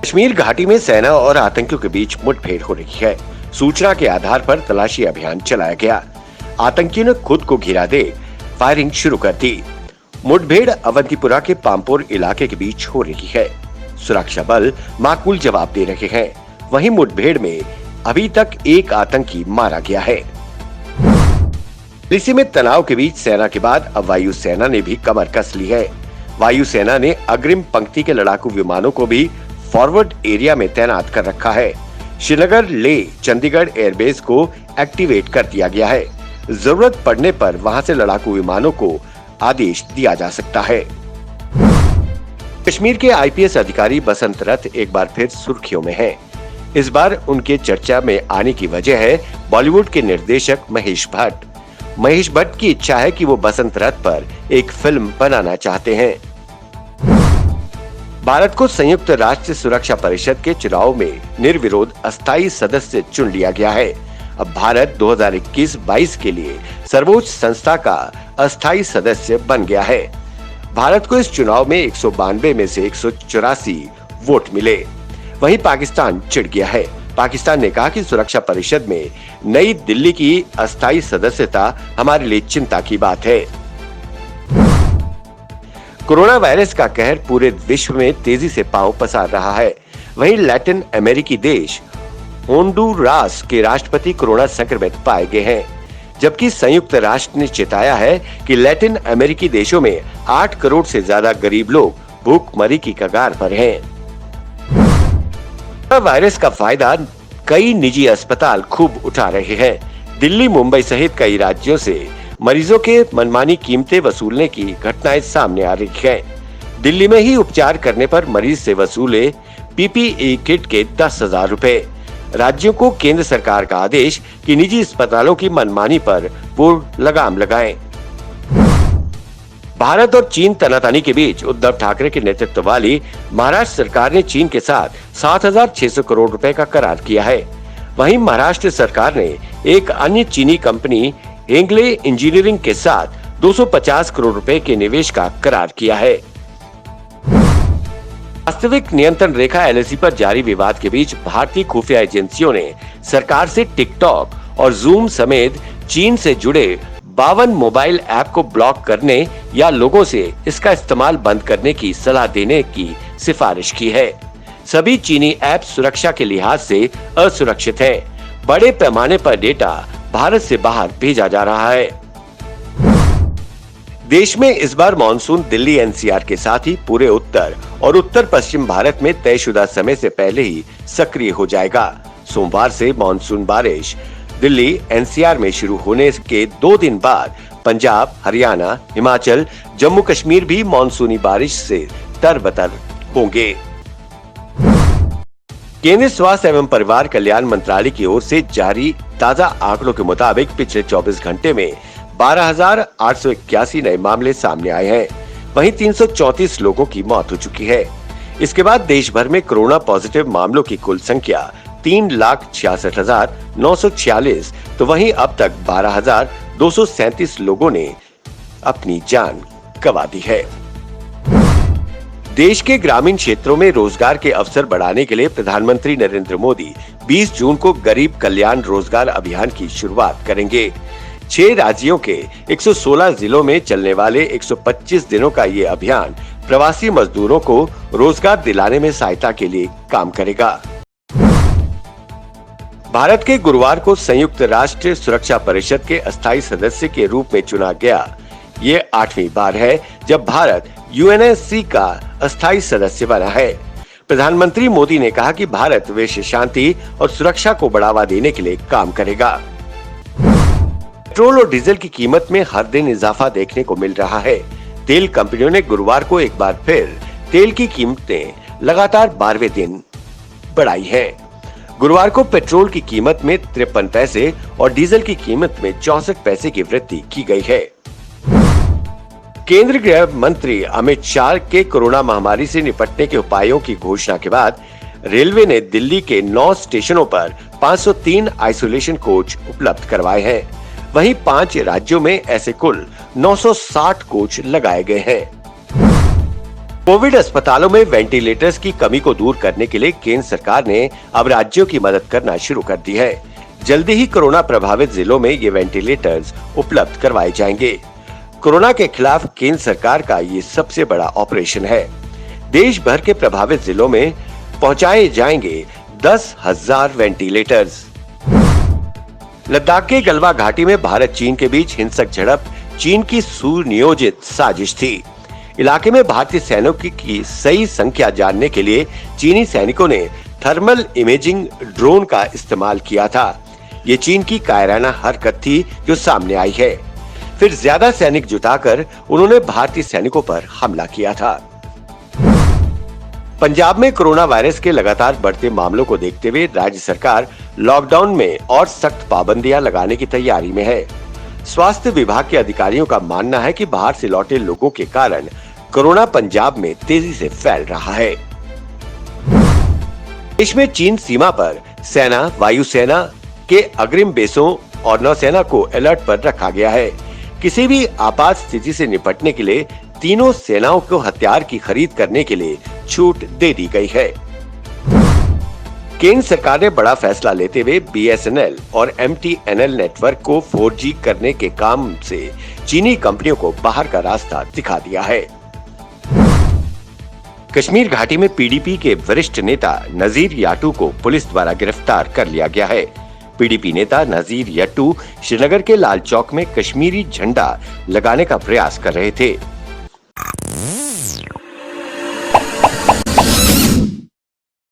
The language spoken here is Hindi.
कश्मीर घाटी में सेना और आतंकियों के बीच मुठभेड़ हो रही है। सूचना के आधार पर तलाशी अभियान चलाया गया। आतंकियों ने खुद को घिरा दे फायरिंग शुरू कर दी। मुठभेड़ अवंतीपुरा के पामपोर इलाके के बीच हो रही है। सुरक्षा बल माकूल जवाब दे रहे हैं। वहीं मुठभेड़ में अभी तक एक आतंकी मारा गया है। इसी में तनाव के बीच सेना के बाद अब वायुसेना ने भी कमर कस ली है। वायुसेना ने अग्रिम पंक्ति के लड़ाकू विमानों को भी फॉरवर्ड एरिया में तैनात कर रखा है। श्रीनगर, लेह, चंडीगढ़ एयरबेस को एक्टिवेट कर दिया गया है। जरूरत पड़ने पर वहां से लड़ाकू विमानों को आदेश दिया जा सकता है। कश्मीर के आईपीएस अधिकारी बसंत रथ एक बार फिर सुर्खियों में हैं। इस बार उनके चर्चा में आने की वजह है बॉलीवुड के निर्देशक महेश भट्ट। महेश भट्ट की इच्छा है कि वो बसंत रथ पर एक फिल्म बनाना चाहते हैं। भारत को संयुक्त राष्ट्र सुरक्षा परिषद के चुनाव में निर्विरोध अस्थायी सदस्य चुन लिया गया है। अब भारत 2021-22 के लिए सर्वोच्च संस्था का अस्थायी सदस्य बन गया है। भारत को इस चुनाव में 192 में से 184 वोट मिले। वहीं पाकिस्तान चिढ़ गया है। पाकिस्तान ने कहा कि सुरक्षा परिषद में नई दिल्ली की अस्थायी सदस्यता हमारे लिए चिंता की बात है। कोरोना वायरस का कहर पूरे विश्व में तेजी से पांव पसार रहा है। वहीं लैटिन अमेरिकी देश होंडुरास के राष्ट्रपति कोरोना संक्रमित पाए गए हैं, जबकि संयुक्त राष्ट्र ने चेताया है कि लैटिन अमेरिकी देशों में 8 करोड़ से ज्यादा गरीब लोग भूखमरी की कगार पर हैं। वायरस का फायदा कई निजी अस्पताल खूब उठा रहे हैं। दिल्ली, मुंबई सहित कई राज्यों से मरीजों के मनमानी कीमतें वसूलने की घटनाएं सामने आ रही हैं। दिल्ली में ही उपचार करने पर मरीज से वसूले पीपीई किट के 10,000 रुपए। राज्यों को केंद्र सरकार का आदेश कि निजी अस्पतालों की मनमानी पर वो लगाम लगाएं। भारत और चीन तनातनी के बीच उद्धव ठाकरे के नेतृत्व वाली महाराष्ट्र सरकार ने चीन के साथ 7,600 करोड़ रुपए का करार किया है। वहीं महाराष्ट्र सरकार ने एक अन्य चीनी कंपनी हेंगले इंजीनियरिंग के साथ 250 करोड़ रुपए के निवेश का करार किया है। वास्तविक नियंत्रण रेखा एलएसी पर जारी विवाद के बीच भारतीय खुफिया एजेंसियों ने सरकार से टिकटॉक और जूम समेत चीन से जुड़े 52 मोबाइल ऐप को ब्लॉक करने या लोगों से इसका इस्तेमाल बंद करने की सलाह देने की सिफारिश की है। सभी चीनी ऐप सुरक्षा के लिहाज से असुरक्षित हैं। बड़े पैमाने पर डेटा भारत से बाहर भेजा जा रहा है। देश में इस बार मानसून दिल्ली एनसीआर के साथ ही पूरे उत्तर और उत्तर पश्चिम भारत में तयशुदा समय से पहले ही सक्रिय हो जाएगा। सोमवार से मानसून बारिश दिल्ली एनसीआर में शुरू होने के 2 दिन बाद पंजाब, हरियाणा, हिमाचल, जम्मू कश्मीर भी मानसूनी बारिश से तरबतर होंगे। केंद्रीय स्वास्थ्य एवं परिवार कल्याण मंत्रालय की ओर से जारी ताजा आंकड़ों के मुताबिक पिछले 24 घंटे में 12,881 नए मामले सामने आए हैं। वहीं 334 लोगों की मौत हो चुकी है। इसके बाद देश भर में कोरोना पॉजिटिव मामलों की कुल संख्या 3,66,946, तो वहीं अब तक 12,237 लोगों ने अपनी जान गंवा दी है। देश के ग्रामीण क्षेत्रों में रोजगार के अवसर बढ़ाने के लिए प्रधानमंत्री नरेंद्र मोदी 20 जून को गरीब कल्याण रोजगार अभियान की शुरुआत करेंगे। 6 राज्यों के 116 जिलों में चलने वाले 125 दिनों का ये अभियान प्रवासी मजदूरों को रोजगार दिलाने में सहायता के लिए काम करेगा। भारत के गुरुवार को संयुक्त राष्ट्र सुरक्षा परिषद के अस्थायी सदस्य के रूप में चुना गया। ये 8वीं बार है जब भारत यूएनएससी का अस्थायी सदस्य बना है। प्रधानमंत्री मोदी ने कहा कि भारत विश्व शांति और सुरक्षा को बढ़ावा देने के लिए काम करेगा। पेट्रोल और डीजल की कीमत में हर दिन इजाफा देखने को मिल रहा है। तेल कंपनियों ने गुरुवार को एक बार फिर तेल की कीमतें लगातार 12वें दिन बढ़ाई है। गुरुवार को पेट्रोल की कीमत में 53 पैसे और डीजल की कीमत में 64 पैसे की वृद्धि की गई है। केंद्रीय गृह मंत्री अमित शाह के कोरोना महामारी से निपटने के उपायों की घोषणा के बाद रेलवे ने दिल्ली के 9 स्टेशनों पर 503 आइसोलेशन कोच उपलब्ध करवाए हैं। वहीं 5 राज्यों में ऐसे कुल 960 कोच लगाए गए हैं। कोविड अस्पतालों में वेंटिलेटर्स की कमी को दूर करने के लिए केंद्र सरकार ने अब राज्यों की मदद करना शुरू कर दी है। जल्दी ही कोरोना प्रभावित जिलों में ये वेंटिलेटर्स उपलब्ध करवाए जाएंगे। कोरोना के खिलाफ केंद्र सरकार का ये सबसे बड़ा ऑपरेशन है। देश भर के प्रभावित जिलों में पहुंचाए जाएंगे 10,000 वेंटिलेटर्स। लद्दाख के गलवा घाटी में भारत चीन के बीच हिंसक झड़प चीन की सुनियोजित साजिश थी। इलाके में भारतीय सैनिकों की सही संख्या जानने के लिए चीनी सैनिकों ने थर्मल इमेजिंग ड्रोन का इस्तेमाल किया था। ये चीन की कायराना हरकत थी जो सामने आई है। फिर ज्यादा सैनिक जुटाकर उन्होंने भारतीय सैनिकों पर हमला किया था। पंजाब में कोरोना वायरस के लगातार बढ़ते मामलों को देखते हुए राज्य सरकार लॉकडाउन में और सख्त पाबंदियां लगाने की तैयारी में है। स्वास्थ्य विभाग के अधिकारियों का मानना है कि बाहर से लौटे लोगों के कारण कोरोना पंजाब में तेजी से फैल रहा है। देश में चीन सीमा पर सेना, वायुसेना के अग्रिम बेसों और नौसेना को अलर्ट पर रखा गया है। किसी भी आपात स्थिति से निपटने के लिए तीनों सेनाओं को हथियार की खरीद करने के लिए छूट दे दी गई है। केंद्र सरकार ने बड़ा फैसला लेते हुए BSNL और MTNL नेटवर्क को 4G करने के काम से चीनी कंपनियों को बाहर का रास्ता दिखा दिया है। कश्मीर घाटी में PDP के वरिष्ठ नेता नजीर याटू को पुलिस द्वारा गिरफ्तार कर लिया गया है। PDP नेता नजीर याटू श्रीनगर के लाल चौक में कश्मीरी झंडा लगाने का प्रयास कर रहे थे।